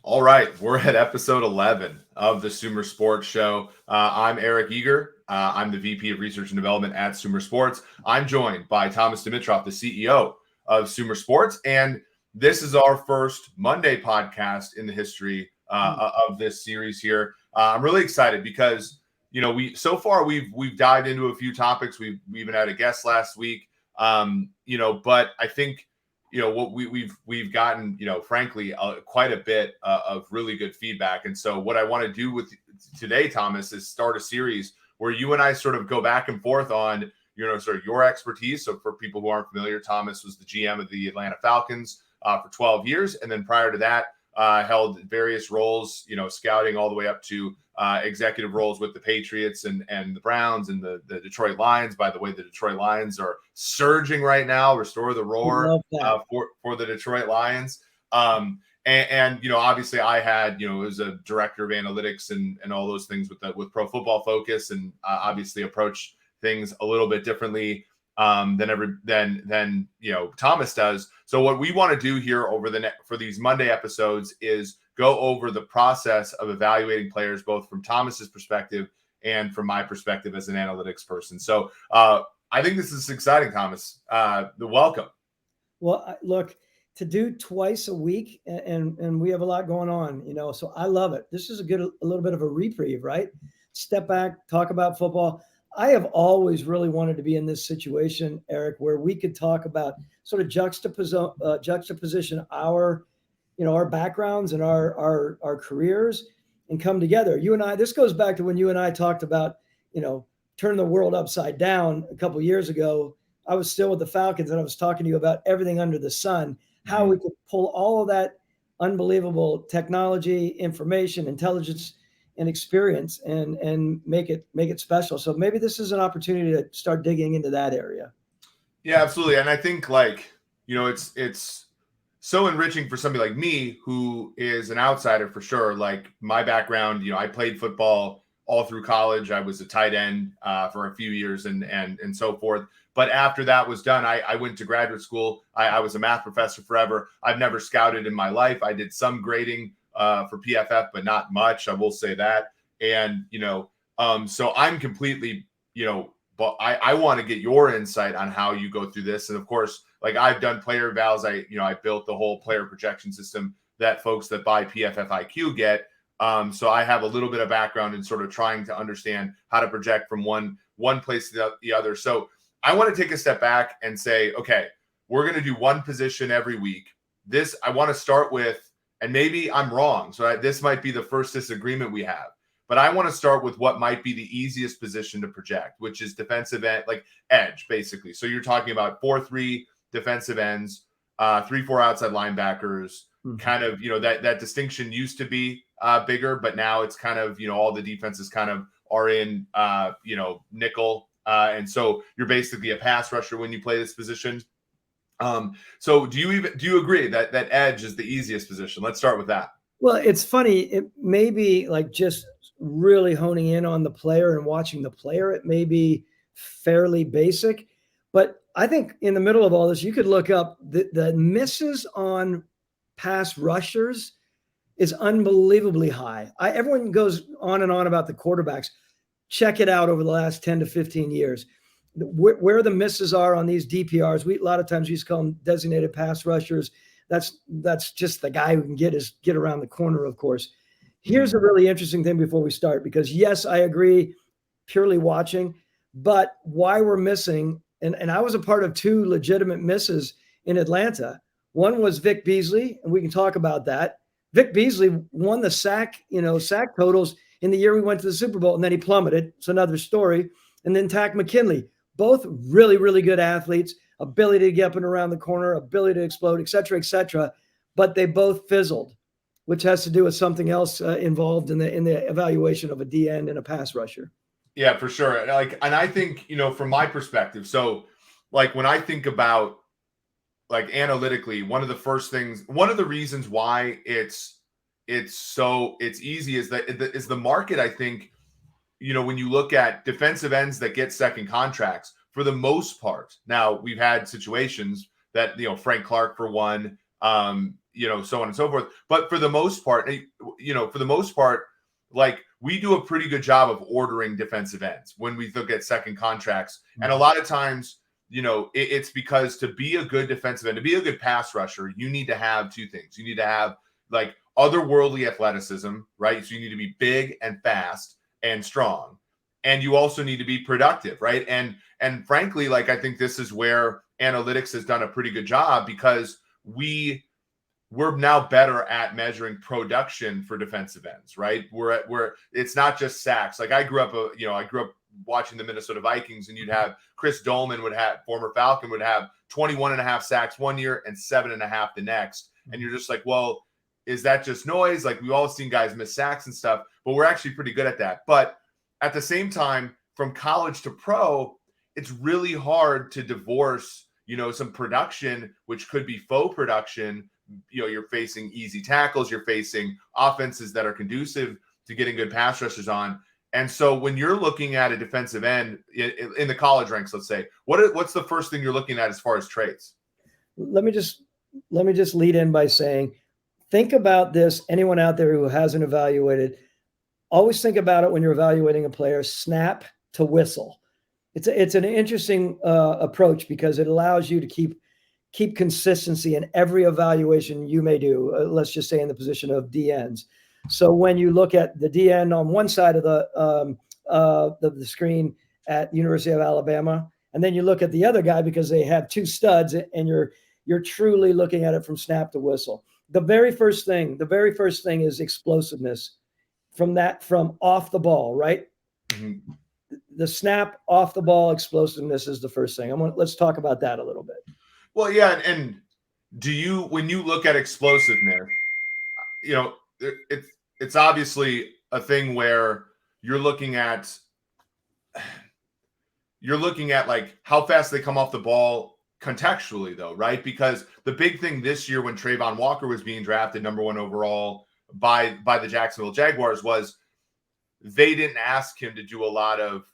All right, we're at episode 11 of the SumerSports show. I'm Eric Eager. I'm the VP of Research and Development at SumerSports. I'm joined by Thomas Dimitrov, the CEO of SumerSports, and this is our first Monday podcast in the history of this series here. I'm really excited because we've dived into a few topics. We even had a guest last week. But I think what we've gotten, frankly, quite a bit of really good feedback. And so what I want to do with today, Thomas, is start a series where you and I sort of go back and forth on, sort of your expertise. So for people who aren't familiar, Thomas was the GM of the Atlanta Falcons for 12 years. And then prior to that, held various roles, scouting all the way up to executive roles with the Patriots and the Browns and the Detroit Lions. By the way, the Detroit Lions are surging right now. Restore the roar for the Detroit Lions. Obviously I had, as a director of analytics and all those things with Pro Football Focus, and obviously approach things a little bit differently than Thomas does. So what we want to do here for these Monday episodes is go over the process of evaluating players, both from Thomas's perspective and from my perspective as an analytics person. So I think this is exciting, Thomas. Welcome. Well, look, to do twice a week, and we have a lot going on, so I love it. This is a little bit of a reprieve, right? Step back, talk about football. I have always really wanted to be in this situation, Eric, where we could talk about sort of juxtaposition our backgrounds and our careers and come together. You and I, this goes back to when you and I talked about, turning the world upside down a couple of years ago. I was still with the Falcons and I was talking to you about everything under the sun, how we could pull all of that unbelievable technology, information, intelligence, and experience and make it special. So maybe this is an opportunity to start digging into that area. Yeah, absolutely. And I think it's so enriching for somebody like me who is an outsider for sure. Like my background, I played football all through college. I was a tight end for a few years and so forth. But after that was done, I went to graduate school. I was a math professor forever. I've never scouted in my life. I did some grading for PFF, but not much. I will say that. And, so I'm completely, but I want to get your insight on how you go through this. And of course, like I've done player evals. I built the whole player projection system that folks that buy PFF IQ get. So I have a little bit of background in sort of trying to understand how to project from one place to the other. So I want to take a step back and say, okay, we're going to do one position every week. This I want to start with, and maybe I'm wrong. So this might be the first disagreement we have. But I want to start with what might be the easiest position to project, which is defensive end, like edge, basically. So you're talking about 4-3 defensive ends, 3-4 outside linebackers. Kind of, that distinction used to be bigger, but now it's kind of, all the defenses kind of are in, nickel. And so you're basically a pass rusher when you play this position. So do you agree that edge is the easiest position? Let's start with that. Well, it's funny. It may be like just really honing in on the player and watching the player. It may be fairly basic, but I think in the middle of all this, you could look up the misses on pass rushers is unbelievably high. Everyone goes on and on about the quarterbacks. Check it out over the last 10 to 15 years. Where the misses are on these DPRs, a lot of times we used to call them designated pass rushers. That's just the guy who can get around the corner, of course. Here's a really interesting thing before we start, because yes, I agree, purely watching, but why we're missing, and I was a part of two legitimate misses in Atlanta. One was Vic Beasley, and we can talk about that. Vic Beasley won the sack totals in the year we went to the Super Bowl, and then he plummeted. It's another story. And then Tack McKinley, both really, really good athletes, ability to get up and around the corner, ability to explode, et cetera, but they both fizzled, which has to do with something else involved in the evaluation of a D end and a pass rusher. Yeah, for sure. And I think, from my perspective, so like when I think about like analytically, one of the reasons why it's easy is the market. I think, when you look at defensive ends that get second contracts, for the most part, now we've had situations that, Frank Clark for one, so on and so forth. But for the most part, like we do a pretty good job of ordering defensive ends when we look at second contracts. And a lot of times, it's because to be a good defensive end, to be a good pass rusher, you need to have two things. You need to have like otherworldly athleticism, right? So you need to be big and fast and strong. And you also need to be productive, right? And frankly, like I think this is where analytics has done a pretty good job, because we're now better at measuring production for defensive ends, right? We're it's not just sacks. Like I grew up watching the Minnesota Vikings, and you'd have Chris Dolman former Falcon would have 21.5 sacks one year and 7.5 the next. And you're just like, well, is that just noise? Like we've all seen guys miss sacks and stuff, but we're actually pretty good at that. But at the same time, from college to pro, it's really hard to divorce, some production, which could be faux production. You're facing easy tackles, you're facing offenses that are conducive to getting good pass rushers on. And so when you're looking at a defensive end in the college ranks, let's say, what's the first thing you're looking at as far as traits? Let me just lead in by saying, think about this. Anyone out there who hasn't evaluated, always think about it when you're evaluating a player, snap to whistle. It's an interesting approach, because it allows you to keep consistency in every evaluation you may do. Let's just say in the position of DNs. So when you look at the DN on one side of the screen at University of Alabama, and then you look at the other guy because they have two studs, and you're truly looking at it from snap to whistle. The very first thing is explosiveness from off the ball, right? Mm-hmm. The snap off the ball explosiveness is the first thing. Let's talk about that a little bit. Well, yeah. And when you look at explosiveness, it's obviously a thing where you're looking at like how fast they come off the ball contextually, though, right? Because the big thing this year when Trayvon Walker was being drafted number 1 overall by the Jacksonville Jaguars was they didn't ask him to do a lot of,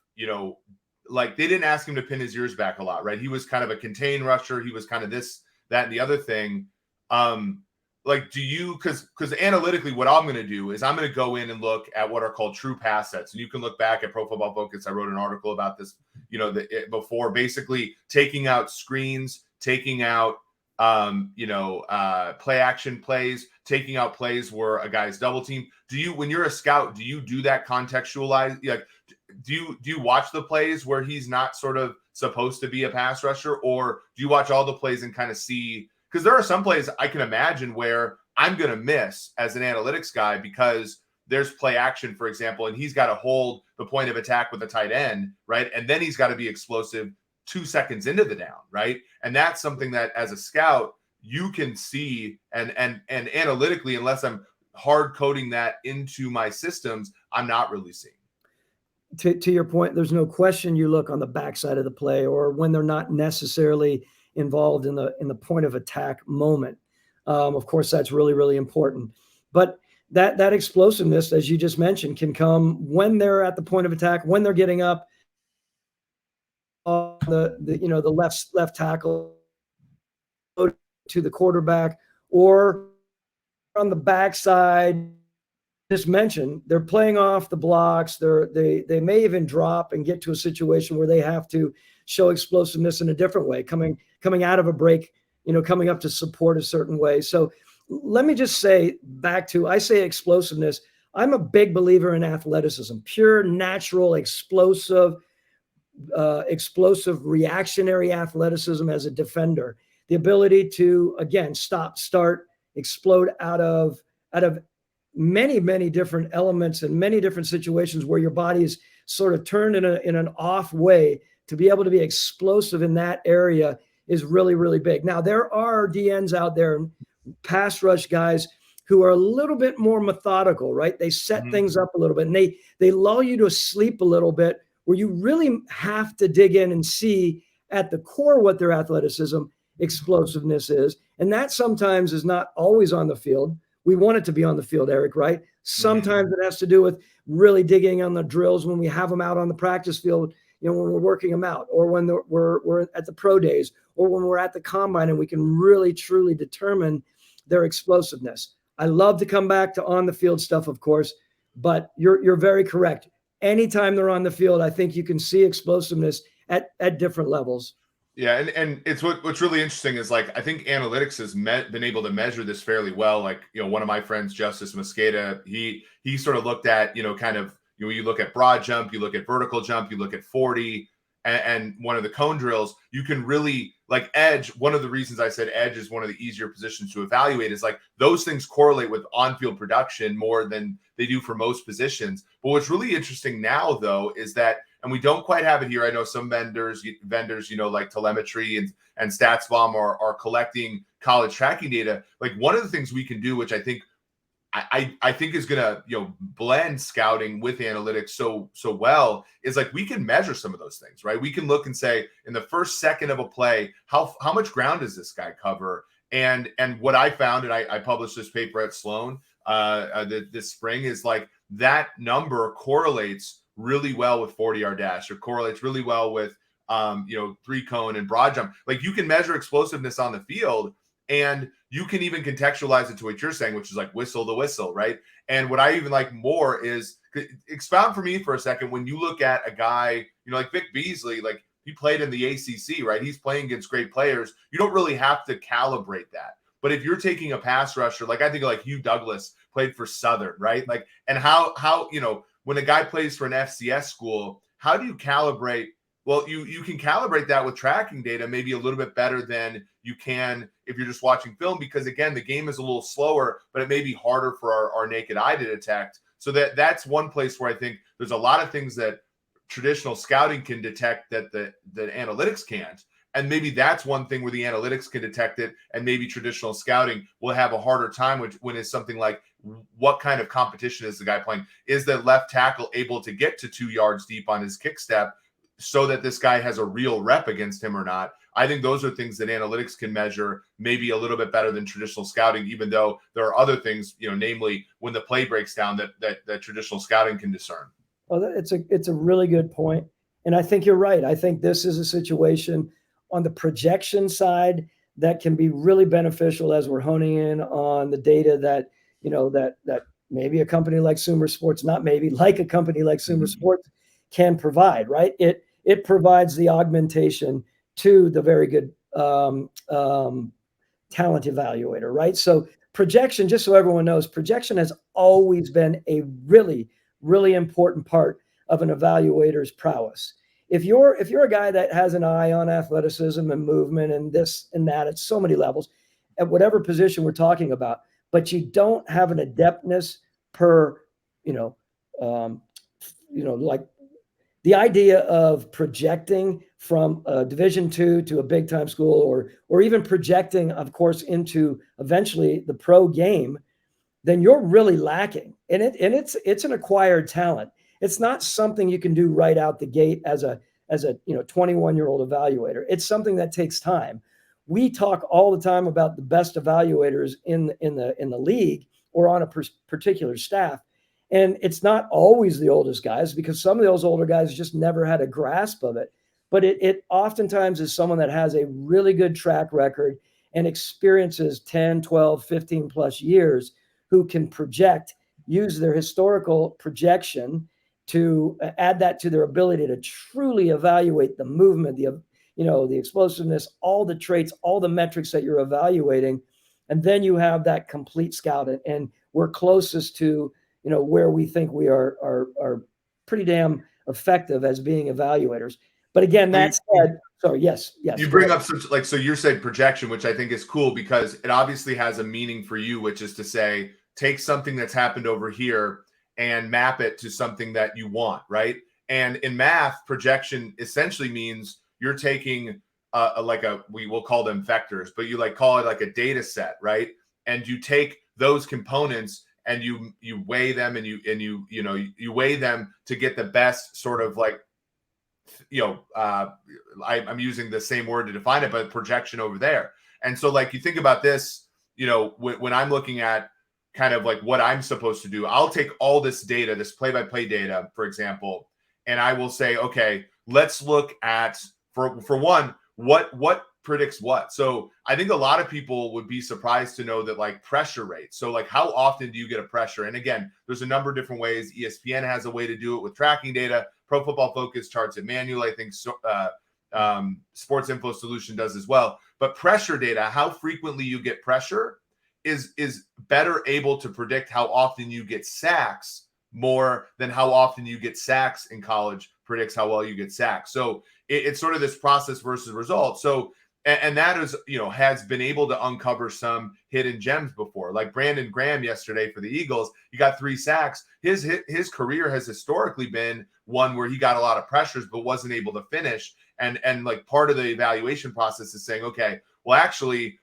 like they didn't ask him to pin his ears back a lot, right? He was kind of a contain rusher. He was kind of this, that, and the other thing. Like, because analytically, what I'm going to do is I'm going to go in and look at what are called true pass sets. And you can look back at Pro Football Focus. I wrote an article about this, before, basically taking out screens, taking out, play action plays, taking out plays where a guy's double team. When you're a scout, do you do that contextualize? Like, do you watch the plays where he's not sort of supposed to be a pass rusher, or do you watch all the plays and kind of see? Because there are some plays I can imagine where I'm going to miss as an analytics guy because there's play action, for example, and he's got to hold the point of attack with a tight end, right? And then he's got to be explosive 2 seconds into the down, right? And that's something that as a scout, you can see and analytically, unless I'm hard coding that into my systems, I'm not really seeing. To your point, there's no question you look on the backside of the play or when they're not necessarily involved in the point of attack moment. Of course, that's really, really important. But that explosiveness, as you just mentioned, can come when they're at the point of attack, when they're getting up on the left tackle to the quarterback, or on the backside. Just mentioned, they're playing off the blocks. They may even drop and get to a situation where they have to show explosiveness in a different way, coming out of a break, coming up to support a certain way. So let me just say I say explosiveness. I'm a big believer in athleticism, pure, natural, explosive reactionary athleticism as a defender. The ability to, again, stop, start, explode out of many, many different elements and many different situations where your body is sort of turned in an off way. To be able to be explosive in that area is really, really big. Now, there are DNs out there, pass rush guys, who are a little bit more methodical, right? They set things up a little bit, and they lull you to sleep a little bit, where you really have to dig in and see at the core what their athleticism, explosiveness is. And that sometimes is not always on the field. We want it to be on the field, Eric, right? Sometimes it has to do with really digging on the drills when we have them out on the practice field, when we're working them out, or when we're at the pro days, or when we're at the combine, and we can really, truly determine their explosiveness. I love to come back to on the field stuff, of course, but you're very correct. Anytime they're on the field, I think you can see explosiveness at different levels. Yeah, and it's what's really interesting is like I think analytics has been able to measure this fairly well. Like, one of my friends, Justice Mosqueda, he sort of looked at, kind of, you look at broad jump, you look at vertical jump, you look at 40, and one of the cone drills, you can really like edge. One of the reasons I said edge is one of the easier positions to evaluate is like those things correlate with on-field production more than they do for most positions. But what's really interesting now, though, is that, and we don't quite have it here. I know some vendors, like telemetry and StatsBomb are collecting college tracking data. Like one of the things we can do, which I think is gonna blend scouting with analytics so well, is like we can measure some of those things, right? We can look and say in the first second of a play, how much ground does this guy cover? And what I found, and I published this paper at Sloan this spring, is like that number correlates really well with 40-yard dash, or correlates really well with 3-cone and broad jump. Like you can measure explosiveness on the field, and you can even contextualize it to what you're saying, which is like whistle to whistle, right? And what I even like more is expound for me for a second. When you look at a guy, like Vic Beasley, like he played in the ACC, right? He's playing against great players. You don't really have to calibrate that. But if you're taking a pass rusher, like I think like Hugh Douglas played for Southern, right? Like, and how when a guy plays for an FCS school, how do you calibrate? Well, you can calibrate that with tracking data maybe a little bit better than you can if you're just watching film, because again, the game is a little slower, but it may be harder for our naked eye to detect. So that's one place where I think there's a lot of things that traditional scouting can detect that the analytics can't. And maybe that's one thing where the analytics can detect it, and maybe traditional scouting will have a harder time when it's something like, what kind of competition is the guy playing? Is the left tackle able to get to 2 yards deep on his kick step so that this guy has a real rep against him or not? I think those are things that analytics can measure maybe a little bit better than traditional scouting, even though there are other things, namely when the play breaks down that traditional scouting can discern. Well, it's a really good point. And I think you're right. I think this is a situation on the projection side that can be really beneficial as we're honing in on the data that, that maybe a company like SumerSports, not maybe, like a company like SumerSports can provide, right? It provides the augmentation to the very good talent evaluator, right? So projection, just so everyone knows, projection has always been a really, really important part of an evaluator's prowess. If you're a guy that has an eye on athleticism and movement and this and that at so many levels, at whatever position we're talking about, but you don't have an adeptness per, like the idea of projecting from a Division II to a big time school, or even projecting, of course, into eventually the pro game, then you're really lacking. And it's an acquired talent. It's not something you can do right out the gate as a 21-year-old evaluator. It's something that takes time. We talk all the time about the best evaluators in the league or on a particular staff. And it's not always the oldest guys, because some of those older guys just never had a grasp of it. But it oftentimes is someone that has a really good track record and experiences 10, 12, 15 plus years, who can project, use their historical projection to add that to their ability to truly evaluate the movement, the explosiveness, all the traits, all the metrics that you're evaluating. And then you have that complete scout. And we're closest to, where we think we are pretty damn effective as being evaluators. But again, that said, sorry, yes. You bring up so you're saying projection, which I think is cool because it obviously has a meaning for you, which is to say, take something that's happened over here and map it to something that you want, right? And in math, projection essentially means you're taking we will call them vectors, but you call it like a data set, right? And you take those components and you weigh them and you weigh them to get the best sort of I'm using the same word to define it, but projection over there. And so you think about this, when I'm looking at kind of what I'm supposed to do, I'll take all this data, this play-by-play data, for example, and I will say, okay, let's look at, for one, what predicts what. So I think a lot of people would be surprised to know that like pressure rate. So like how often do you get a pressure? And again, there's a number of different ways. ESPN has a way to do it with tracking data. Pro Football Focus charts it manually. I think Sports Info Solution does as well. But pressure data, how frequently you get pressure is better able to predict how often you get sacks more than how often you get sacks in college predicts how well you get sacks. So it's sort of this process versus result. So, and that is, has been able to uncover some hidden gems before. Like Brandon Graham yesterday for the Eagles, he got 3 sacks. His career has historically been one where he got a lot of pressures but wasn't able to finish. And like part of the evaluation process is saying, okay, well, actually,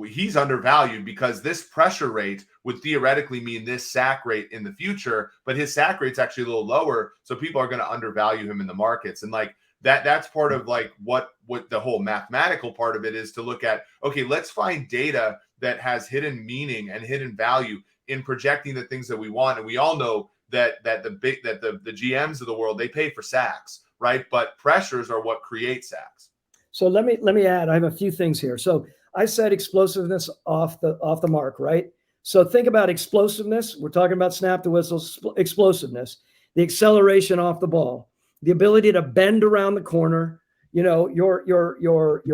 he's undervalued because this pressure rate would theoretically mean this sack rate in the future, but his sack rate's actually a little lower. So people are going to undervalue him in the markets. And like that's part of like what the whole mathematical part of it is, to look at, okay, let's find data that has hidden meaning and hidden value in projecting the things that we want. And we all know that the GMs of the world, they pay for sacks, right? But pressures are what create sacks. So let me add, I have a few things here. So I said explosiveness off the mark, right? So think about explosiveness. We're talking about snap to whistle explosiveness, the acceleration off the ball, the ability to bend around the corner. Your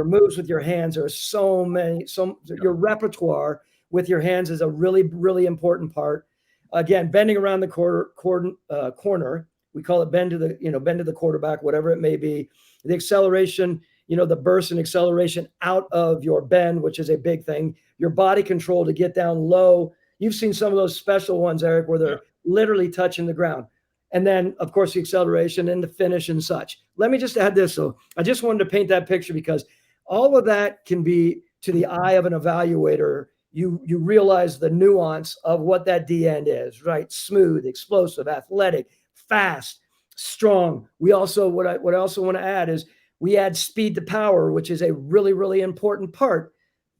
moves with your hands are so many. Your repertoire with your hands is a really, really important part. Again, bending around the corner. We call it bend to the quarterback, whatever it may be. The acceleration, the burst and acceleration out of your bend, which is a big thing. Your body control to get down low. You've seen some of those special ones, Eric, where they're literally touching the ground. And then, of course, the acceleration and the finish and such. Let me just add this. So I just wanted to paint that picture because all of that can be, to the eye of an evaluator, you realize the nuance of what that D end is, right? Smooth, explosive, athletic, fast, strong. We also, what I also want to add is, we add speed to power, which is a really, really important part.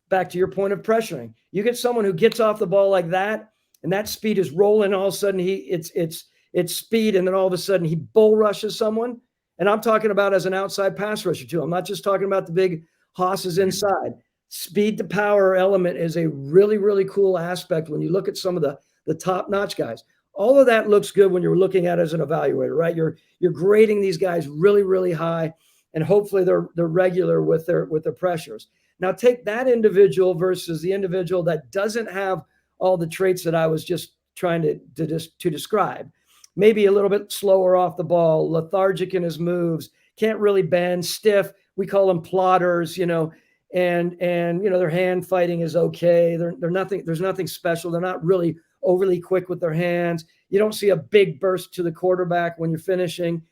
Back to your point of pressuring. You get someone who gets off the ball like that, and that speed is rolling. All of a sudden, it's speed, and then all of a sudden he bull rushes someone. And I'm talking about as an outside pass rusher too. I'm not just talking about the big hosses inside. Speed to power element is a really, really cool aspect when you look at some of the top-notch guys. All of that looks good when you're looking at it as an evaluator, right? You're grading these guys really, really high. And hopefully they're regular with their pressures. Now take that individual versus the individual that doesn't have all the traits that I was just trying to describe. Maybe a little bit slower off the ball, lethargic in his moves, can't really bend, stiff. We call them plotters, and their hand fighting is okay. They're nothing. There's nothing special. They're not really overly quick with their hands. You don't see a big burst to the quarterback when you're finishing,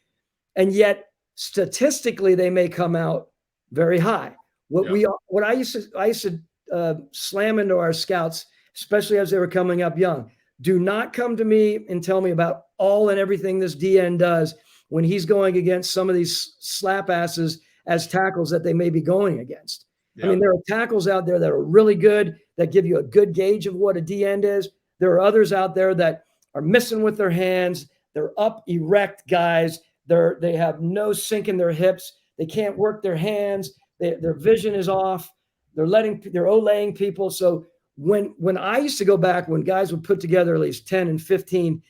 and yet statistically, they may come out very high. What I used to slam into our scouts, especially as they were coming up young. Do not come to me and tell me about all and everything this DN does when he's going against some of these slap asses as tackles that they may be going against. Yeah. I mean, there are tackles out there that are really good, that give you a good gauge of what a DN is. There are others out there that are missing with their hands. They're up erect guys. They have no sink in their hips. They can't work their hands. Their vision is off. They're olaying people. So when I used to go back, when guys would put together at least 10 and 15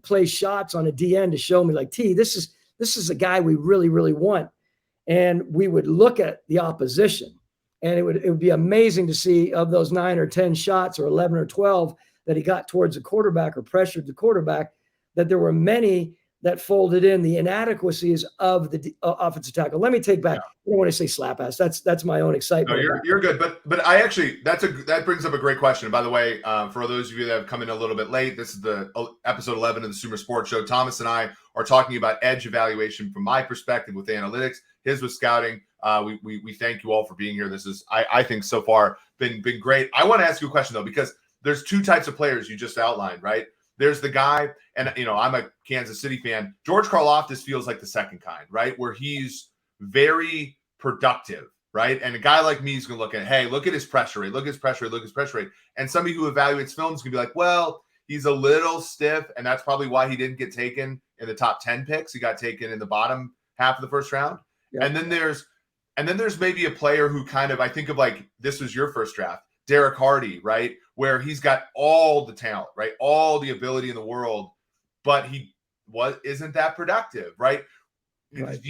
play shots on a DN to show me like, this is a guy we really, really want. And we would look at the opposition, and it would be amazing to see, of those 9 or 10 shots or 11 or 12 that he got towards the quarterback or pressured the quarterback, that there were many that folded in the inadequacies of the offensive tackle. Let me take back. I don't want to say slap ass. That's my own excitement. No, you're good. But I actually, that brings up a great question. And by the way, for those of you that have come in a little bit late, this is the episode 11 of the SumerSports show. Thomas and I are talking about edge evaluation from my perspective with analytics. His was scouting. We thank you all for being here. This is, I think so far been great. I want to ask you a question though, because there's 2 types of players you just outlined, right? There's the guy, and I'm a Kansas City fan. George Karlaftis feels like the second kind, right? Where he's very productive, right? And a guy like me is going to look at, hey, look at his pressure rate, look at his pressure rate, look at his pressure rate. And somebody who evaluates films can be like, well, he's a little stiff, and that's probably why he didn't get taken in the top 10 picks. He got taken in the bottom half of the first round. Yeah. And then And then there's maybe a player who kind of, I think of like, this was your first draft, Derek Hardy, right? Where he's got all the talent, right? All the ability in the world, but he isn't that productive, right? Right.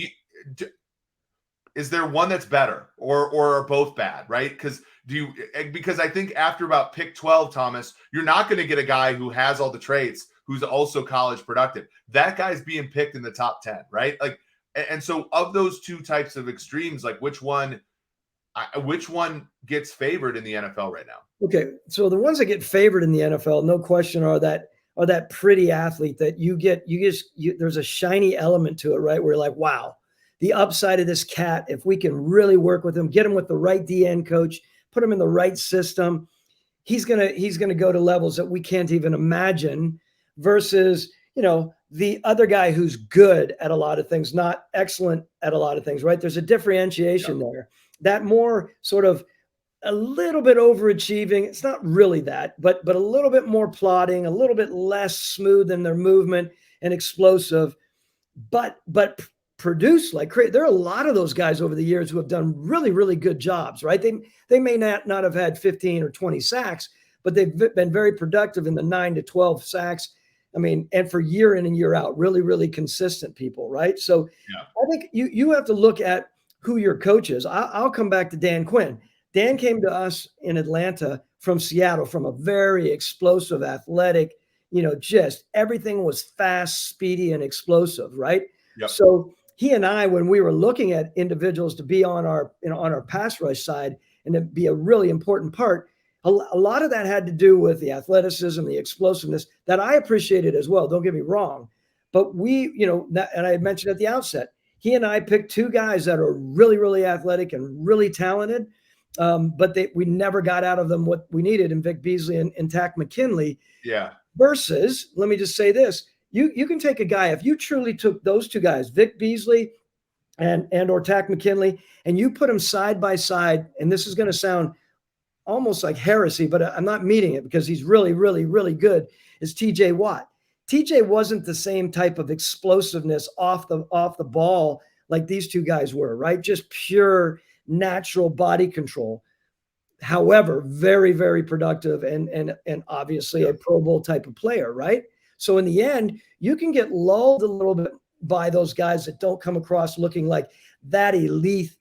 Is there one that's better or are both bad, right? Because I think after about pick 12, Thomas, you're not going to get a guy who has all the traits who's also college productive. That guy's being picked in the top 10, right? Like, and so of those two types of extremes, like which one gets favored in the NFL right now? Okay, so the ones that get favored in the NFL, no question, are that pretty athlete that there's a shiny element to it, right? Where you're like, wow, the upside of this cat, if we can really work with him, get him with the right DN coach, put him in the right system, he's gonna go to levels that we can't even imagine. Versus, the other guy who's good at a lot of things, not excellent at a lot of things, right? There's a differentiation there. That more sort of a little bit overachieving. It's not really that, but a little bit more plodding, a little bit less smooth in their movement and explosive, but produce like crazy. There are a lot of those guys over the years who have done really, really good jobs, right? They may not have had 15 or 20 sacks, but they've been very productive in the 9 to 12 sacks. I mean, and for year in and year out, really, really consistent people, right? So I think you have to look at who your coach is. I'll come back to Dan Quinn. Dan came to us in Atlanta from Seattle, from a very explosive, athletic, just everything was fast, speedy, and explosive, right? Yep. So he and I, when we were looking at individuals to be on our pass rush side and to be a really important part, a lot of that had to do with the athleticism, the explosiveness that I appreciated as well. Don't get me wrong. But and I had mentioned at the outset, he and I picked two guys that are really, really athletic and really talented. But we never got out of them what we needed in Vic Beasley and Tack McKinley. Yeah. Versus, let me just say this: you can take a guy, if you truly took those two guys, Vic Beasley and or Tack McKinley, and you put them side by side, and this is going to sound almost like heresy, but I'm not meaning it because he's really, really, really good, is TJ Watt. TJ wasn't the same type of explosiveness off the ball like these two guys were, right? Just pure natural body control. However, very, very productive and obviously a Pro Bowl type of player, right? So in the end, you can get lulled a little bit by those guys that don't come across looking like that elite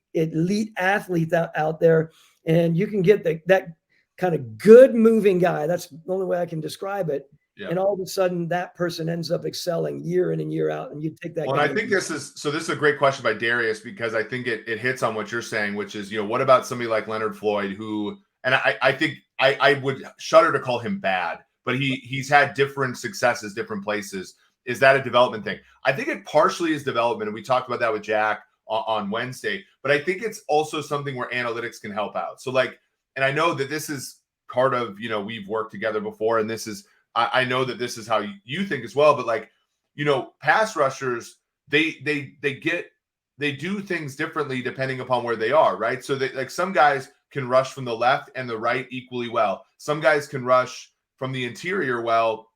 athlete out there. And you can get that kind of good moving guy. That's the only way I can describe it. Yeah. And all of a sudden that person ends up excelling year in and year out. And you take that. Well, and I think this is a great question by Darius, because I think it hits on what you're saying, which is, what about somebody like Leonard Floyd, who, and I think I would shudder to call him bad, but he's had different successes, different places. Is that a development thing? I think it partially is development. And we talked about that with Jack on Wednesday, but I think it's also something where analytics can help out. So and I know that this is part of, we've worked together before, and this is, I know that this is how you think as well, but pass rushers, they do things differently depending upon where they are, right? So some guys can rush from the left and the right equally well. Some guys can rush from the interior well.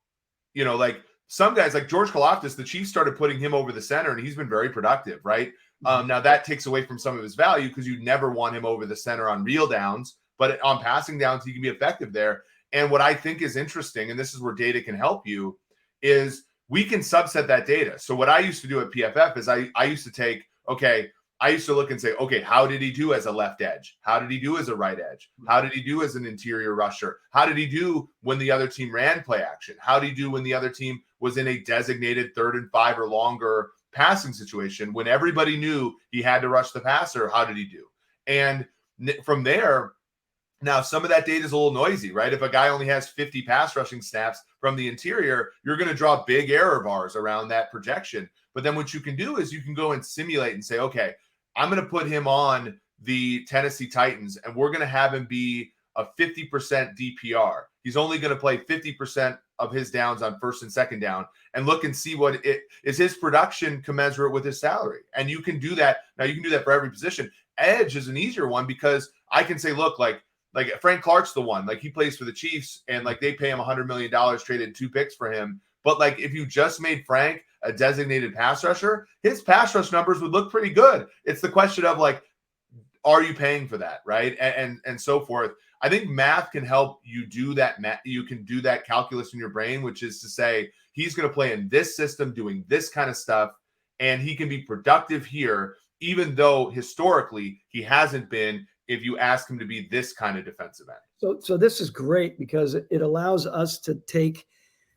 Some guys like George Karlaftis, the Chiefs started putting him over the center, and he's been very productive, right? Now that takes away from some of his value because you never want him over the center on real downs, but on passing downs, he can be effective there. And what I think is interesting, and this is where data can help you, is we can subset that data. So what I used to do at PFF is I used to look and say, okay, how did he do as a left edge? How did he do as a right edge? How did he do as an interior rusher? How did he do when the other team ran play action? How did he do when the other team was in a designated 3rd and 5 or longer passing situation? When everybody knew he had to rush the passer, how did he do? And from there, now some of that data is a little noisy, right? If a guy only has 50 pass rushing snaps from the interior, you're going to draw big error bars around that projection. But then what you can do is you can go and simulate and say, okay, I'm going to put him on the Tennessee Titans, and we're going to have him be a 50% DPR. He's only going to play 50% of his downs on 1st and 2nd down, and look and see what is his production commensurate with his salary. And you can do that. Now you can do that for every position. Edge is an easier one because I can say, look, like Frank Clark's the one, he plays for the Chiefs, and they pay him $100 million, traded 2 picks for him. But if you just made Frank a designated pass rusher, his pass rush numbers would look pretty good. It's the question of are you paying for that, right? And so forth. I think math can help you do that. You can do that calculus in your brain, which is to say he's going to play in this system, doing this kind of stuff, and he can be productive here, even though historically he hasn't been. If you ask him to be this kind of defensive end. So this is great because it allows us to take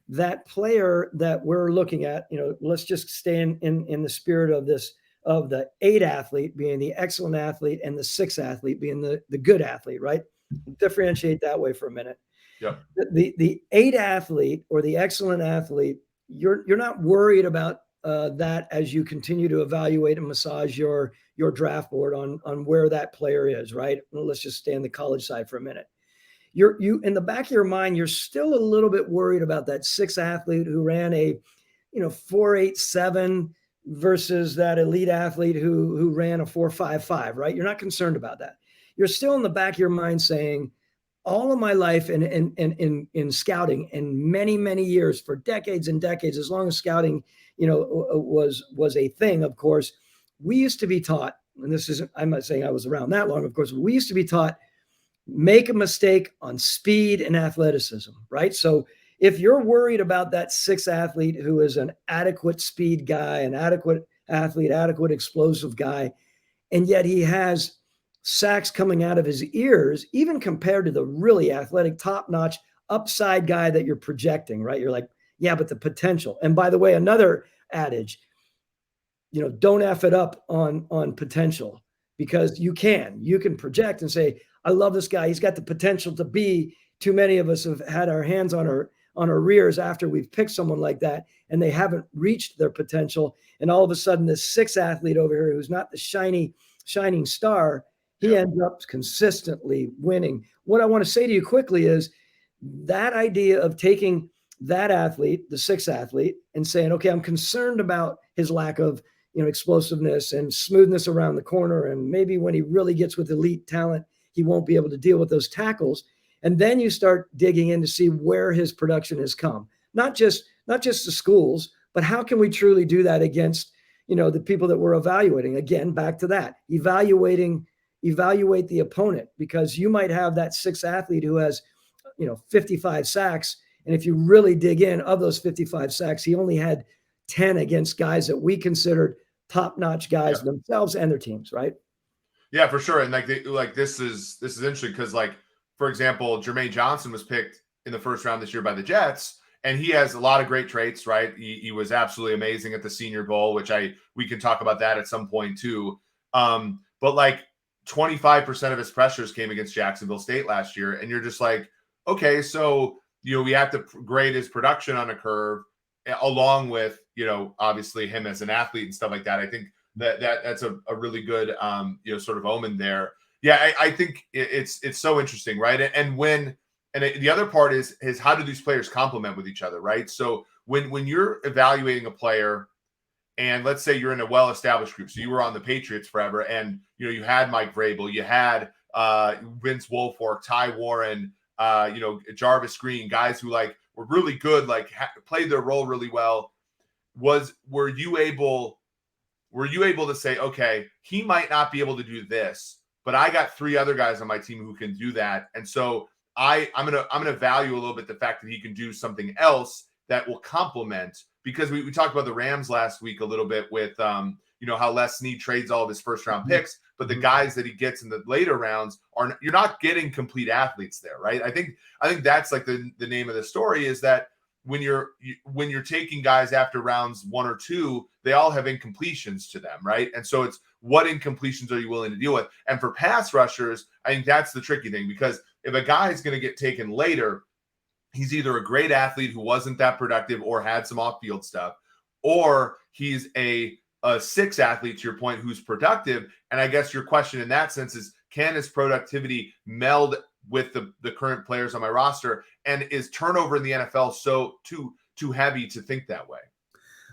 that player that we're looking at, let's just stay in the spirit of this, of the 8 athlete being the excellent athlete and the 6 athlete being the good athlete, right? Differentiate that way for a minute. Yep. The 8 athlete or the excellent athlete, you're not worried about that as you continue to evaluate and massage your draft board on where that player is, right? Let's just stay on the college side for a minute. You in the back of your mind, you're still a little bit worried about that 6 athlete who ran a 4.87 versus that elite athlete who ran a 4.55, right? You're not concerned about that. You're still in the back of your mind saying, all of my life in scouting and many years, for decades and decades, as long as scouting was a thing, of course, we used to be taught, and this isn't, I'm not saying I was around that long, of course, we used to be taught, make a mistake on speed and athleticism, right? So if you're worried about that 6 athlete who is an adequate speed guy, an adequate athlete, adequate explosive guy, and yet he has sacks coming out of his ears, even compared to the really athletic, top-notch upside guy that you're projecting, right? You're like, yeah, but the potential. And by the way, another adage, don't F it up on potential, because you can project and say, I love this guy. He's got the potential to be. Too many of us have had our hands on our rears after we've picked someone like that, and they haven't reached their potential. And all of a sudden, this 6 athlete over here, who's not the shining star, he ends up consistently winning. What I want to say to you quickly is that idea of taking that athlete, the 6 athlete, and saying, okay, I'm concerned about his lack of explosiveness and smoothness around the corner, and maybe when he really gets with elite talent, he won't be able to deal with those tackles. And then you start digging in to see where his production has come. Not just the schools, but how can we truly do that against, the people that we're evaluating? Again, back to that, evaluate the opponent, because you might have that 6 athlete who has, 55 sacks. And if you really dig in, of those 55 sacks, he only had 10 against guys that we considered top-notch guys themselves and their teams, right? Yeah, for sure. And this is interesting because, for example, Jermaine Johnson was picked in the first round this year by the Jets, and he has a lot of great traits, right? He was absolutely amazing at the Senior Bowl, which we can talk about that at some point too. But 25% of his pressures came against Jacksonville State last year, and you're just like, okay, so we have to grade his production on a curve, along with obviously him as an athlete and stuff like that. I think that's a really good sort of omen there. Yeah, I think it's so interesting, right? And the other part is how do these players complement with each other, right? So when you're evaluating a player, and let's say you're in a well-established group, so you were on the Patriots forever, and you had Mike Vrabel, you had Vince Wilfork, Ty Warren, Jarvis Green, guys who were really good, played their role really well. Were you able to say, okay, he might not be able to do this, but I got 3 other guys on my team who can do that, and so I'm gonna value a little bit the fact that he can do something else that will complement, because we talked about the Rams last week a little bit with how Les Snead trades all of his first round picks, but the guys that he gets in the later rounds you're not getting complete athletes there, right? I think that's the name of the story, is that when you're taking guys after rounds 1 or 2, they all have incompletions to them, right? And so it's what incompletions are you willing to deal with? And for pass rushers, I think that's the tricky thing, because if a guy is going to get taken later, he's either a great athlete who wasn't that productive or had some off-field stuff, or he's a 6 athlete, to your point, who's productive. And I guess your question in that sense is, can his productivity meld with the current players on my roster? And is turnover in the NFL so too heavy to think that way?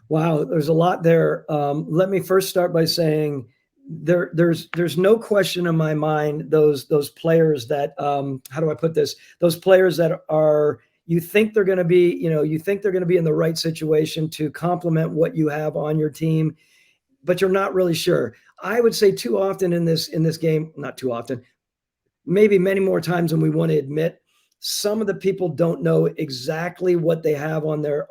Wow, there's a lot there. Let me first start by saying there's no question in my mind those players that how do I put this? Those players that are, you think they're going to be in the right situation to complement what you have on your team. but you're not really sure. I would say too often in this game, not too often, maybe many more times than we want to admit, some of the people don't know exactly what they have on their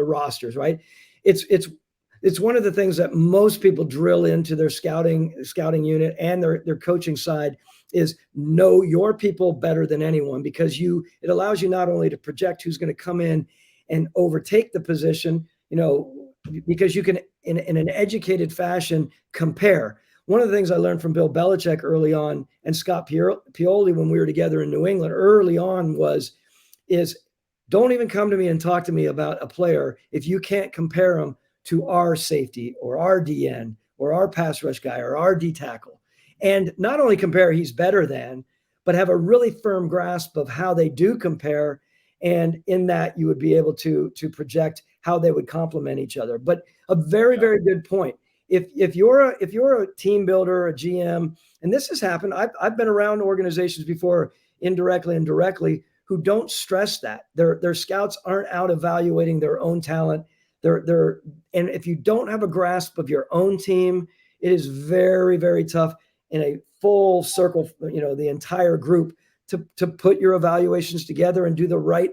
rosters, right? It's one of the things that most people drill into their scouting unit and their coaching side is know your people better than anyone, because it allows you not only to project who's going to come in and overtake the position, because you can in an educated fashion compare. One of the things I learned from Bill Belichick early on and Scott Pioli when we were together in New England early on is don't even come to me and talk to me about a player if you can't compare them to our safety or our DN or our pass rush guy or our D tackle. And not only compare he's better than, but have a really firm grasp of how they do compare. And in that, you would be able to project how they would complement each other. But a very, very good point. If you're a team builder, a GM, and this has happened, I've been around organizations before, indirectly and directly, who don't stress that their scouts aren't out evaluating their own talent. And if you don't have a grasp of your own team, it is very, very tough in a full circle, the entire group to put your evaluations together and do the right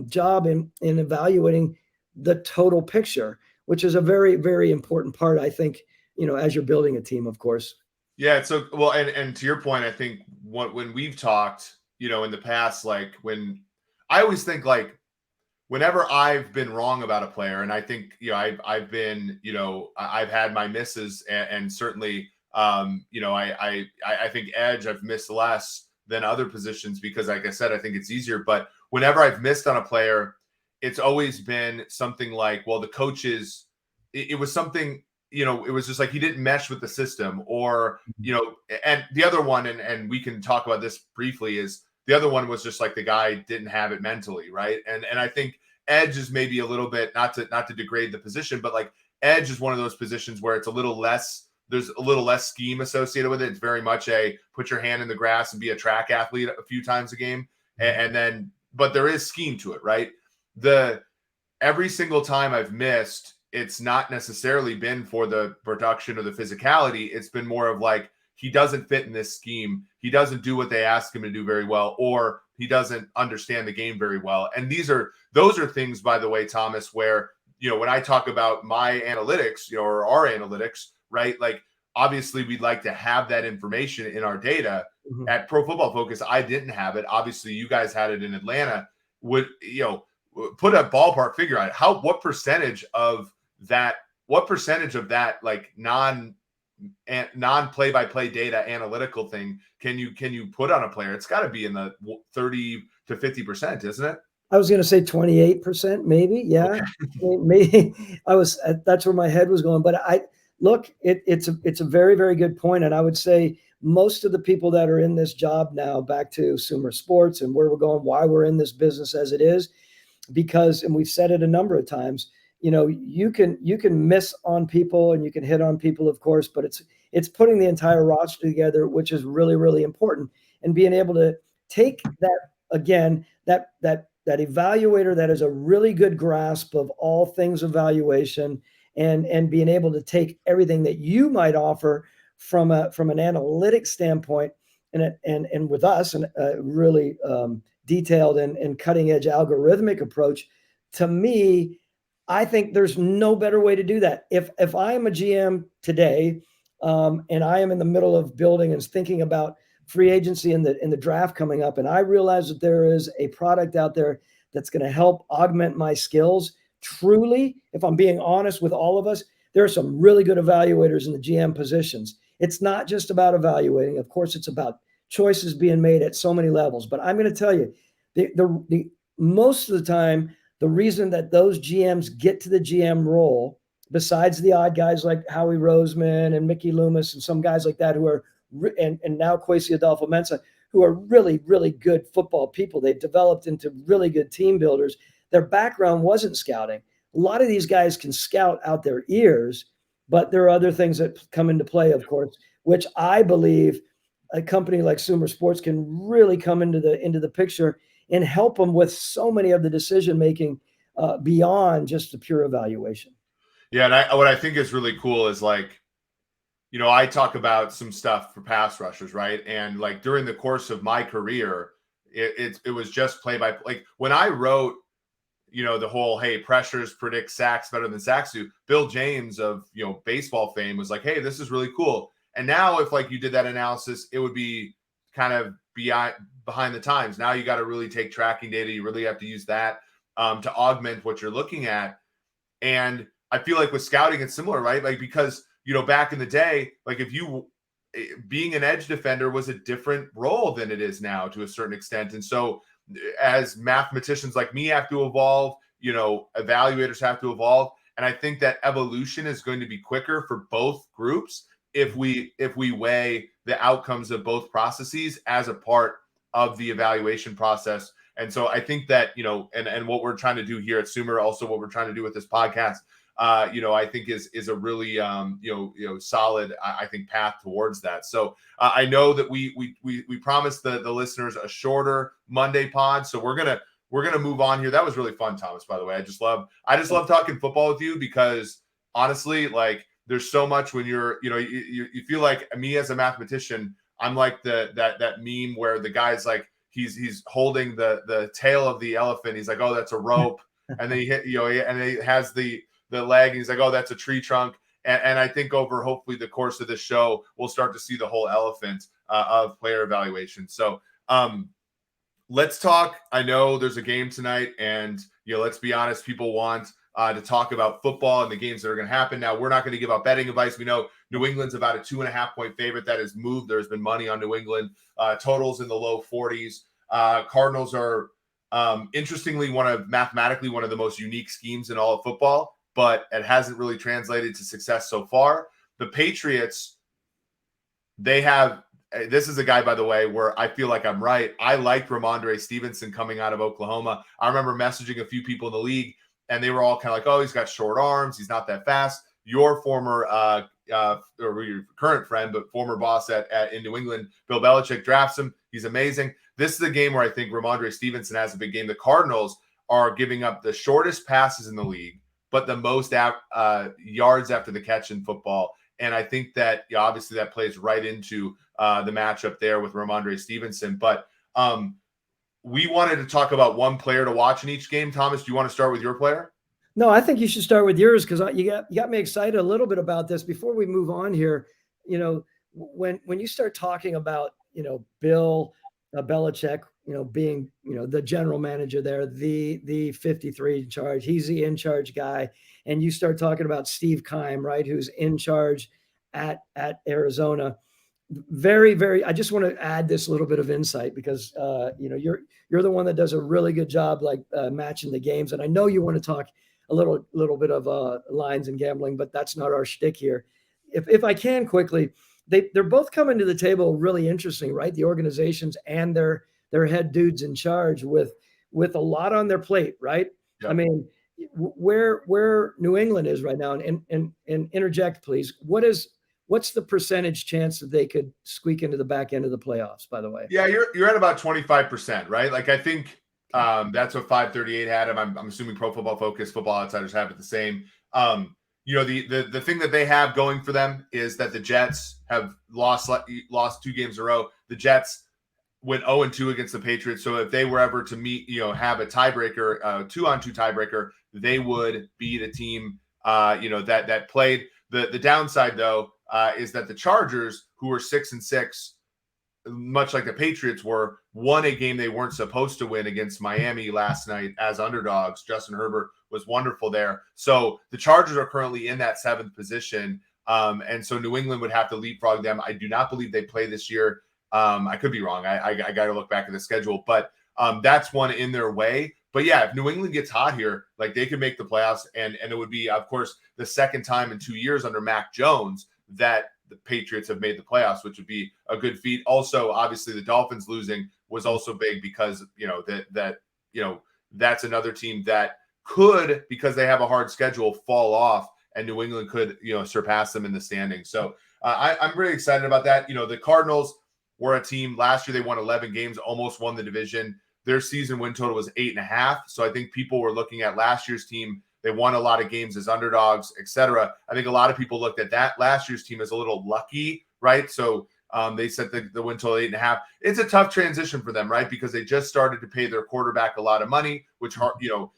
job in evaluating the total picture, which is a very, very important part, I think, as you're building a team, of course. Yeah. So, well, and to your point, I think when we've talked, in the past, like when I always think like whenever I've been wrong about a player, and I think, I've been, I've had my misses and certainly, I think edge, I've missed less than other positions because, like I said, I think it's easier. But whenever I've missed on a player, it's always been something like, well, the coaches, it was something, it was just like he didn't mesh with the system, or, and the other one, and we can talk about this briefly, is the other one was just like the guy didn't have it mentally, right? And I think edge is maybe a little bit, not to degrade the position, but like edge is one of those positions where it's a little less, there's a little less scheme associated with it. It's very much a put your hand in the grass and be a track athlete a few times a game. And then, but there is scheme to it, right? Every single time I've missed, it's not necessarily been for the production or the physicality. It's been more of like, he doesn't fit in this scheme. He doesn't do what they ask him to do very well, or he doesn't understand the game very well. And those are things, by the way, Thomas, where, when I talk about my analytics, or our analytics, right? Like, obviously we'd like to have that information in our data. Mm-hmm. At Pro Football Focus, I didn't have it. Obviously you guys had it in Atlanta. Would, put a ballpark figure on it. What percentage of that like non play-by-play data analytical thing can you put on a player? It's got to be in the 30 to 50%, isn't it? I was going to say 28%, maybe. Yeah, okay. Maybe that's where my head was going. But it's a very, very good point. And I would say most of the people that are in this job now, back to SumerSports and where we're going, why we're in this business as it is, because, and we've said it a number of times, you can miss on people and you can hit on people, of course, but it's putting the entire roster together, which is really, really important. And being able to take that, again, that evaluator that has a really good grasp of all things evaluation, and being able to take everything that you might offer from an analytic standpoint and with us, and really detailed and cutting edge algorithmic approach. To me, I think there's no better way to do that. If I am a GM today, and I am in the middle of building and thinking about free agency and the draft coming up, and I realize that there is a product out there that's going to help augment my skills, truly, if I'm being honest with all of us, there are some really good evaluators in the GM positions. It's not just about evaluating. Of course, it's about choices being made at so many levels. But I'm going to tell you, the most of the time, the reason that those GMs get to the GM role, besides the odd guys like Howie Roseman and Mickey Loomis and some guys like that who are, and now Kwesi Adolfo-Mensah, who are really, really good football people. They've developed into really good team builders. Their background wasn't scouting. A lot of these guys can scout out their ears, but there are other things that come into play, of course, which I believe a company like SumerSports can really come into the picture and help them with so many of the decision making beyond just the pure evaluation. Yeah, and what I think is really cool is like, I talk about some stuff for pass rushers, right? And like during the course of my career, it was just play by like when I wrote, the whole hey, pressures predict sacks better than sacks do. Bill James of baseball fame was like, hey, this is really cool. And now if like you did that analysis, it would be kind of behind the times. Now you got to really take tracking data. You really have to use that to augment what you're looking at. And I feel like with scouting, it's similar, right? Like, because, back in the day, like if you being an edge defender was a different role than it is now to a certain extent. And so as mathematicians like me have to evolve, evaluators have to evolve. And I think that evolution is going to be quicker for both groups if we weigh the outcomes of both processes as a part of the evaluation process. And so I think that, and what we're trying to do here at Sumer, also what we're trying to do with this podcast, I think is a really, solid, I think, path towards that. So I know that we promised the listeners a shorter Monday pod. So we're gonna move on here. That was really fun, Thomas, by the way. I just love talking football with you because honestly, like there's so much when you're, you feel like me as a mathematician, I'm like that meme where the guy's like, he's holding the tail of the elephant. He's like, oh, that's a rope. And then he hit, and he has the leg. And he's like, oh, that's a tree trunk. And I think over hopefully the course of this show, we'll start to see the whole elephant of player evaluation. So let's talk. I know there's a game tonight, and let's be honest, people want to talk about football and the games that are going to happen. Now, we're not going to give out betting advice. We know New England's about a 2.5-point favorite. That has moved. There's been money on New England. Totals in the low 40s. Cardinals are interestingly mathematically one of the most unique schemes in all of football, but it hasn't really translated to success so far. The Patriots, this is a guy, by the way, where I feel like I'm right. I liked Ramondre Stevenson coming out of Oklahoma. I remember messaging a few people in the league, and they were all kind of like, oh, he's got short arms. He's not that fast. Your former or your current friend, but former boss in New England, Bill Belichick, drafts him. He's amazing. This is a game where I think Ramondre Stevenson has a big game. The Cardinals are giving up the shortest passes in the league, but the most yards after the catch in football. And I think that obviously that plays right into the matchup there with Ramondre Stevenson. But we wanted to talk about one player to watch in each game. Thomas, do you want to start with your player? No, I think you should start with yours because you got me excited a little bit about this. Before we move on here, when you start talking about Bill Belichick, being the general manager there, the 53 in charge, he's the in charge guy, and you start talking about Steve Keim, right, who's in charge at Arizona. Very, very. I just want to add this little bit of insight because you're the one that does a really good job like matching the games, and I know you want to talk a little bit of lines and gambling, but that's not our shtick here. If I can quickly, they're both coming to the table really interesting, right? The organizations and their head dudes in charge with a lot on their plate, right? Yep. I mean, where New England is right now, and interject, please. What's the percentage chance that they could squeak into the back end of the playoffs, by the way? Yeah, you're at about 25%, right? Like I think that's what 538 had him. I'm assuming Pro Football Focus, Football Outsiders have it the same. The thing that they have going for them is that the Jets have lost 2 games in a row. The Jets went 0-2 against the Patriots. So if they were ever to meet, have a tiebreaker, 2-on-2 tiebreaker, they would beat a team, that played. The downside though is that the Chargers, who were 6-6, much like the Patriots won a game they weren't supposed to win against Miami last night as underdogs. Justin Herbert was wonderful there. So the Chargers are currently in that 7th position. And so New England would have to leapfrog them. I do not believe they play this year. I could be wrong. I got to look back at the schedule, but that's one in their way. But yeah, if New England gets hot here, like they could make the playoffs, and it would be, of course, the second time in 2 years under Mac Jones that the Patriots have made the playoffs, which would be a good feat. Also, obviously, the Dolphins losing was also big because that's another team that could, because they have a hard schedule, fall off, and New England could surpass them in the standings. So I'm really excited about that. The Cardinals were a team last year. They won 11 games, almost won the division. Their season win total was 8.5. So I think people were looking at last year's team They won a lot of games as underdogs, etc. I think a lot of people looked at that last year's team as a little lucky, right? So they set the win total 8.5. It's a tough transition for them, right? Because they just started to pay their quarterback a lot of money, which,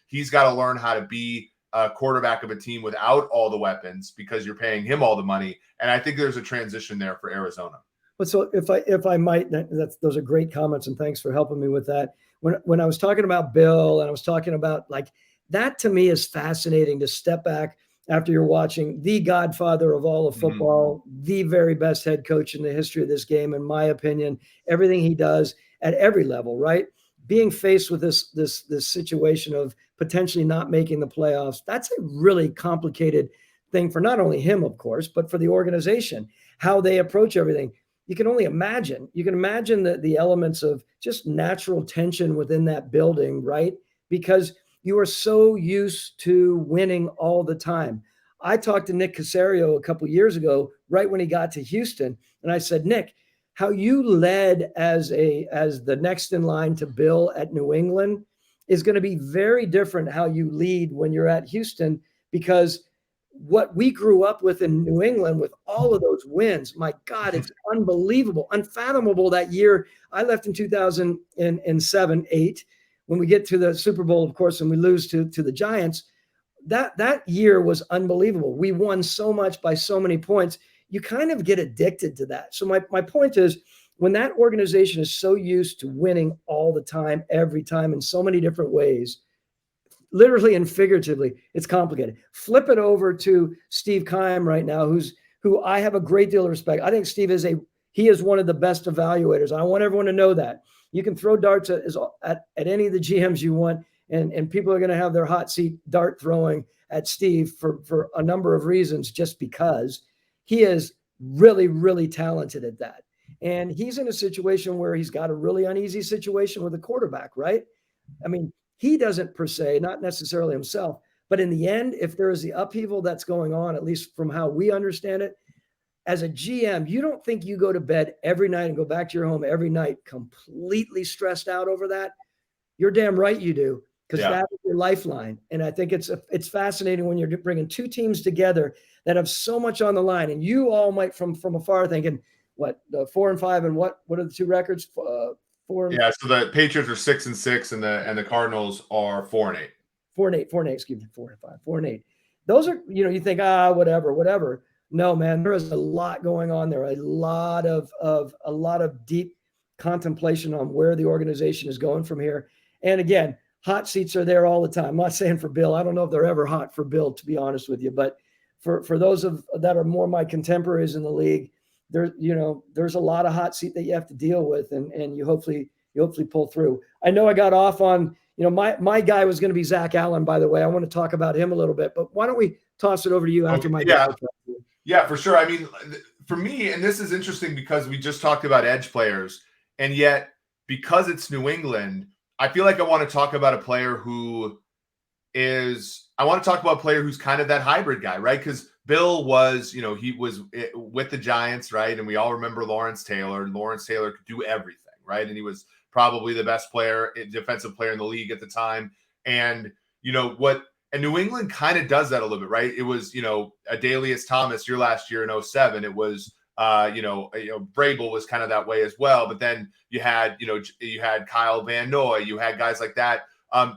he's got to learn how to be a quarterback of a team without all the weapons because you're paying him all the money. And I think there's a transition there for Arizona. But so if I might, those are great comments, and thanks for helping me with that. When I was talking about Bill and I was talking about like that, to me is fascinating to step back after you're watching the godfather of all of football, the very best head coach in the history of this game, in my opinion, everything he does at every level, right? Being faced with this situation of potentially not making the playoffs, that's a really complicated thing for not only him, of course, but for the organization, how they approach everything. You can only imagine. You can imagine the elements of just natural tension within that building, right? Because you are so used to winning all the time. I talked to Nick Caserio a couple of years ago, right when he got to Houston, and I said, Nick, how you led as the next in line to Bill at New England is going to be very different how you lead when you're at Houston, because what we grew up with in New England with all of those wins, my God, it's unbelievable, unfathomable. That year I left in 2007-8, when we get to the Super Bowl, of course, and we lose to the Giants. That year was unbelievable. We won so much by so many points. You kind of get addicted to that. So my point is, when that organization is so used to winning all the time, every time, in so many different ways, literally and figuratively, it's complicated. Flip it over to Steve Keim right now, who I have a great deal of respect. I think Steve is one of the best evaluators. I want everyone to know that. You can throw darts at any of the GMs you want, and people are going to have their hot seat dart throwing at Steve for a number of reasons, just because he is really, really talented at that. And he's in a situation where he's got a really uneasy situation with a quarterback, right? I mean, he doesn't per se, not necessarily himself, but in the end, if there is the upheaval that's going on, at least from how we understand it, as a GM, you don't think you go to bed every night and go back to your home every night completely stressed out over that. You're damn right you do, because that is your lifeline. And I think it's fascinating when you're bringing two teams together that have so much on the line, and you all might from afar thinking, what, 4-5, and what are the two records? 4. Yeah, so the Patriots are 6-6, and the Cardinals are 4-8. 4-8. Excuse me, 4-5, 4-8. Those are, you think, whatever. No, man, there is a lot going on there. A lot of deep contemplation on where the organization is going from here. And again, hot seats are there all the time. I'm not saying for Bill. I don't know if they're ever hot for Bill, to be honest with you. But for those that are more my contemporaries in the league, there's a lot of hot seat that you have to deal with, and you hopefully pull through. I know I got off on, my guy was going to be Zach Allen, by the way. I want to talk about him a little bit, but why don't we toss it over to you after my guy? Yeah, for sure. I mean, for me, and this is interesting because we just talked about edge players, and yet because it's New England, I feel like I want to talk about a player who's kind of that hybrid guy, right? Because Bill was, he was with the Giants, right? And we all remember Lawrence Taylor. Lawrence Taylor could do everything, right? And he was probably the best defensive player in the league at the time. And, and New England kind of does that a little bit, right? It was, Adalius Thomas your last year in 2007. It was, Vrabel was kind of that way as well. But then you had Kyle Van Noy, you had guys like that.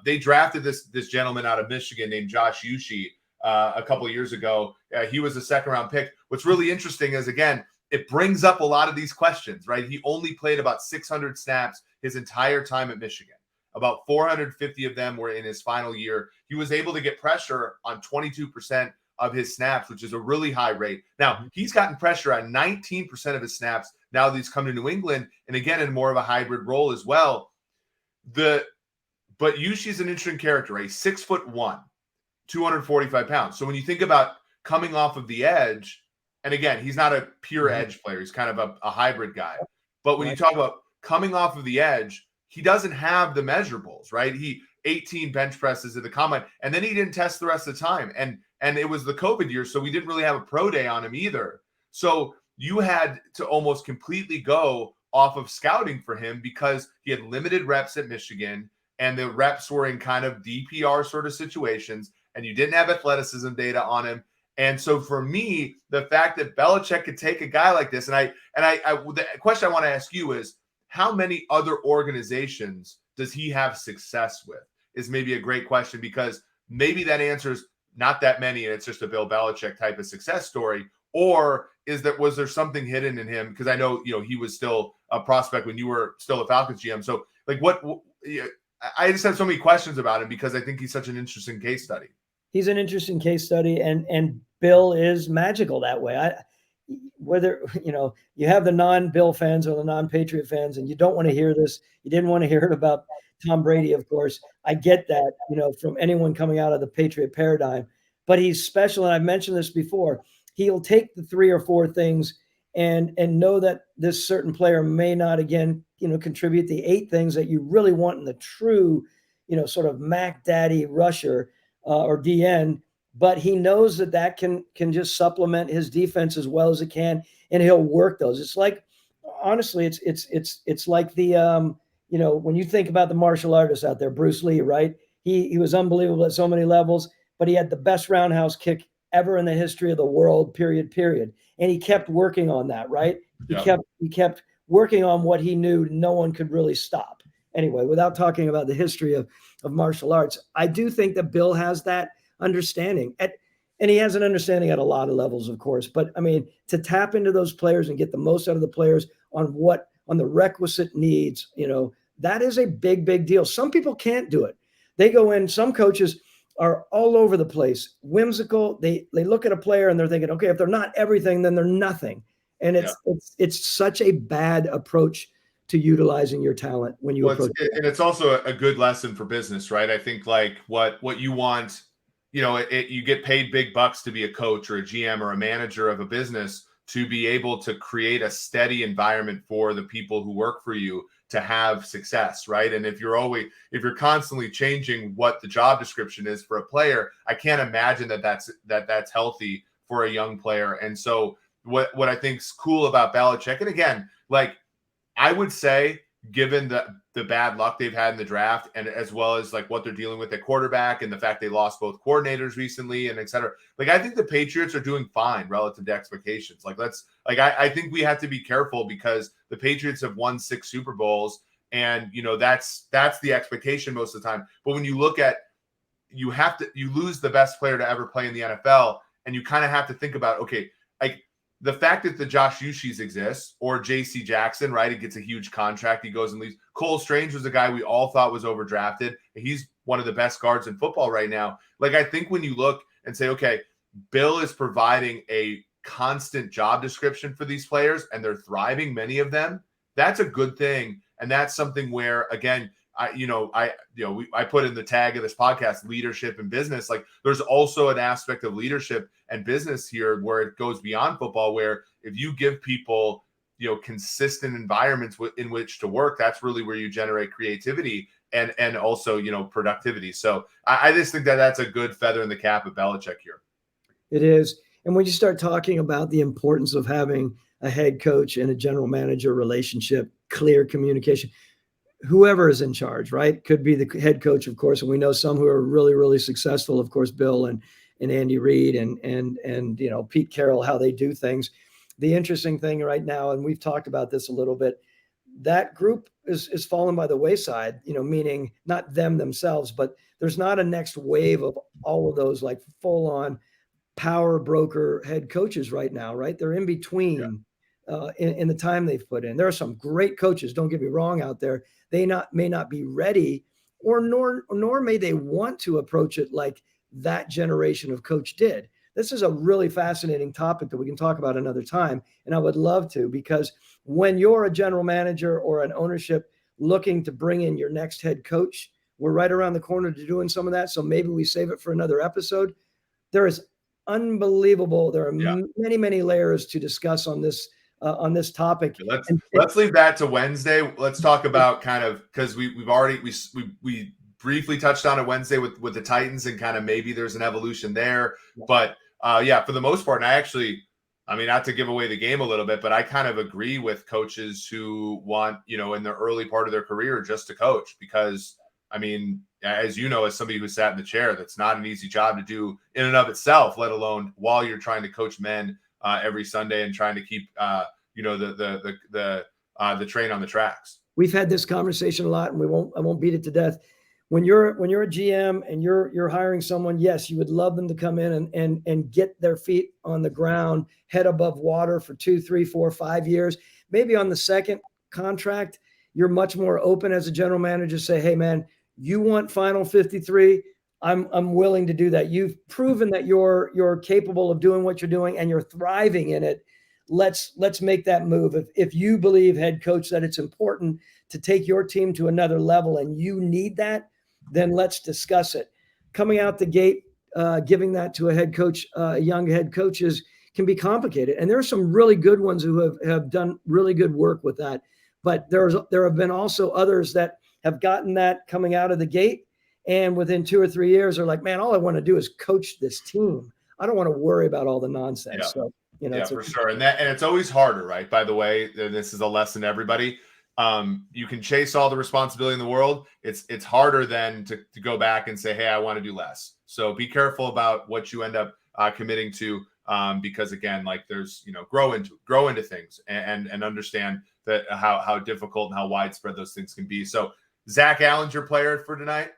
They drafted this gentleman out of Michigan named Josh Uche a couple of years ago. He was a second-round pick. What's really interesting is, again, it brings up a lot of these questions, right? He only played about 600 snaps his entire time at Michigan. About 450 of them were in his final year. He was able to get pressure on 22% of his snaps, which is a really high rate. Now, he's gotten pressure on 19% of his snaps now that he's come to New England, and again, in more of a hybrid role as well. But Uche is an interesting character, right? 6'1", 245 pounds. So when you think about coming off of the edge, and again, he's not a pure edge player. He's kind of a hybrid guy. But when you talk about coming off of the edge, he doesn't have the measurables, right? He 18 bench presses at the combine, and then he didn't test the rest of the time. And it was the COVID year, so we didn't really have a pro day on him either. So you had to almost completely go off of scouting for him because he had limited reps at Michigan, and the reps were in kind of DPR sort of situations. and you didn't have athleticism data on him. And so for me, the fact that Belichick could take a guy like this, and the question I want to ask you is, how many other organizations does he have success with? Is maybe a great question, because maybe that answers not that many, and it's just a Bill Belichick type of success story. Or was there something hidden in him? Because I know, he was still a prospect when you were still a Falcons GM. So like I just have so many questions about him, because I think he's such an interesting case study. He's an interesting case study, and Bill is magical that way. Whether you have the non-Bill fans or the non-Patriot fans, and you don't want to hear this, you didn't want to hear it about Tom Brady, of course. I get that, from anyone coming out of the Patriot paradigm, but he's special. And I've mentioned this before. He'll take the 3 or 4 things and know that this certain player may not, again, contribute the 8 things that you really want in the true, sort of Mac Daddy rusher or DN. But he knows that can just supplement his defense as well as it can, and he'll work those. It's like, honestly, it's like the when you think about the martial artists out there, Bruce Lee, right? He was unbelievable at so many levels, but he had the best roundhouse kick ever in the history of the world, period. And he kept working on that, right? He kept working on what he knew no one could really stop. Anyway, without talking about the history of martial arts, I do think that Bill has that understanding, and he has an understanding at a lot of levels, of course. But I mean, to tap into those players and get the most out of the players on the requisite needs, that is a big deal. Some people can't do it. They go in. Some coaches are all over the place, whimsical. They look at a player and they're thinking, okay, if they're not everything, then they're nothing. And it's such a bad approach to utilizing your talent when you approach it. And it's also a good lesson for business, right? I think like what you want, you get paid big bucks to be a coach or a GM or a manager of a business, to be able to create a steady environment for the people who work for you to have success, right? And if you're constantly changing what the job description is for a player, I can't imagine that's healthy for a young player. And so what I think is cool about Belichick, and again, like I would say, given the bad luck they've had in the draft, and as well as like what they're dealing with at quarterback and the fact they lost both coordinators recently and et cetera, like I think the Patriots are doing fine relative to expectations. I think we have to be careful, because the Patriots have won 6 Super Bowls, and that's the expectation most of the time. But when you look at, you lose the best player to ever play in the NFL, and you kind of have to think about, okay, like the fact that the Josh Ushis exists, or J.C. Jackson, right? He gets a huge contract. He goes and leaves. Cole Strange was a guy we all thought was overdrafted. He's one of the best guards in football right now. Like, I think when you look and say, okay, Bill is providing a constant job description for these players, and they're thriving, many of them, that's a good thing. And that's something where, again, I put in the tag of this podcast, leadership and business. Like, there's also an aspect of leadership and business here where it goes beyond football, where if you give people, consistent environments in which to work, that's really where you generate creativity and also, productivity. So I just think that that's a good feather in the cap of Belichick here. It is. And when you start talking about the importance of having a head coach and a general manager relationship, clear communication, whoever is in charge, right? Could be the head coach, of course. And we know some who are really, really successful, of course, Bill and Andy Reid and Pete Carroll, how they do things. The interesting thing right now, and we've talked about this a little bit, that group is fallen by the wayside, meaning not them themselves, but there's not a next wave of all of those like full on power broker head coaches right now, right? They're in between in the time they've put in. There are some great coaches, don't get me wrong, out there. They may not be ready, or nor may they want to approach it like that generation of coach did. This is a really fascinating topic that we can talk about another time, and I would love to, because when you're a general manager or an ownership looking to bring in your next head coach, we're right around the corner to doing some of that. So maybe we save it for another episode. There is unbelievable. There are many layers to discuss on this topic. Let's leave that to Wednesday. Let's talk about kind of, because we briefly touched on it Wednesday with the Titans, and kind of maybe there's an evolution there. But for the most part, and I mean, not to give away the game a little bit, but I kind of agree with coaches who want, in the early part of their career just to coach, because I mean, as you know, as somebody who sat in the chair, that's not an easy job to do in and of itself, let alone while you're trying to coach men every Sunday and trying to keep, the train on the tracks. We've had this conversation a lot, and I won't beat it to death. When you're a GM and you're hiring someone, yes, you would love them to come in and get their feet on the ground, head above water for 2, 3, 4, 5 years. Maybe on the second contract, you're much more open as a general manager. Say, hey man, you want final 53? I'm willing to do that. You've proven that you're capable of doing what you're doing and you're thriving in it. Let's make that move. If you believe, head coach, that it's important to take your team to another level and you need that, then let's discuss it. Coming out the gate, giving that to a head coach, young head coaches, can be complicated. And there are some really good ones who have done really good work with that. But there have been also others that have gotten that coming out of the gate, and within 2 or 3 years are like, man, all I want to do is coach this team. I don't want to worry about all the nonsense. Yeah. So, for sure. And it's always harder, right? By the way, and this is a lesson to everybody. You can chase all the responsibility in the world. It's harder than to go back and say, hey, I want to do less. So be careful about what you end up committing to, because again, like there's, grow into things and understand that how difficult and how widespread those things can be. So Zach Allen's your player for tonight.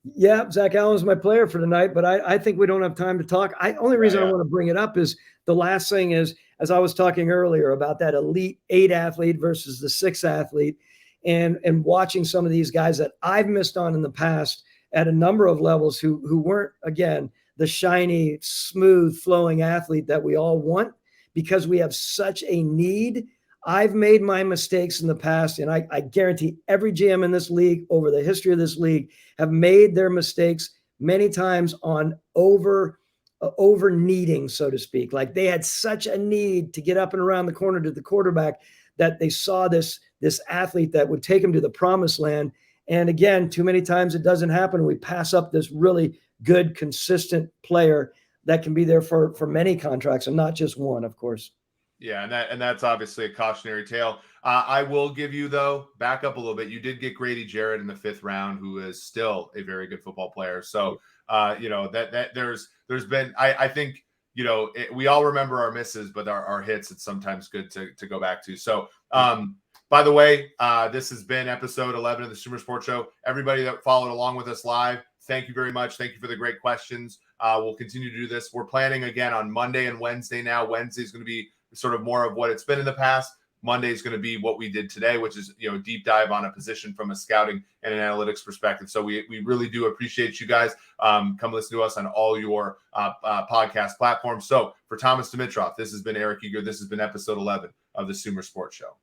Yeah, Zach Allen's my player for tonight, but I think we don't have time to talk. Only reason I want to bring it up is the last thing is, as I was talking earlier about that elite 8 athlete versus the 6 athlete, and watching some of these guys that I've missed on in the past at a number of levels who weren't, again, the shiny, smooth flowing athlete that we all want, because we have such a need. I've made my mistakes in the past, and I guarantee every GM in this league over the history of this league have made their mistakes many times on over needing, so to speak. Like they had such a need to get up and around the corner to the quarterback that they saw this athlete that would take them to the promised land. And again, too many times it doesn't happen. We pass up this really good, consistent player that can be there for many contracts and not just one, of course. Yeah, and that's obviously a cautionary tale. I will give you, though, back up a little bit. You did get Grady Jarrett in the 5th round, who is still a very good football player. So, that there's been, I think, we all remember our misses, but our hits, it's sometimes good to go back to. So, by the way, this has been episode 11 of the SumerSports Show. Everybody that followed along with us live, thank you very much. Thank you for the great questions. We'll continue to do this. We're planning again on Monday and Wednesday now. Wednesday is going to be sort of more of what it's been in the past. Monday is going to be what we did today, which is, deep dive on a position from a scouting and an analytics perspective. So we really do appreciate you guys. Come listen to us on all your podcast platforms. So for Thomas Dimitroff, this has been Eric Eager. This has been episode 11 of the SumerSports Show.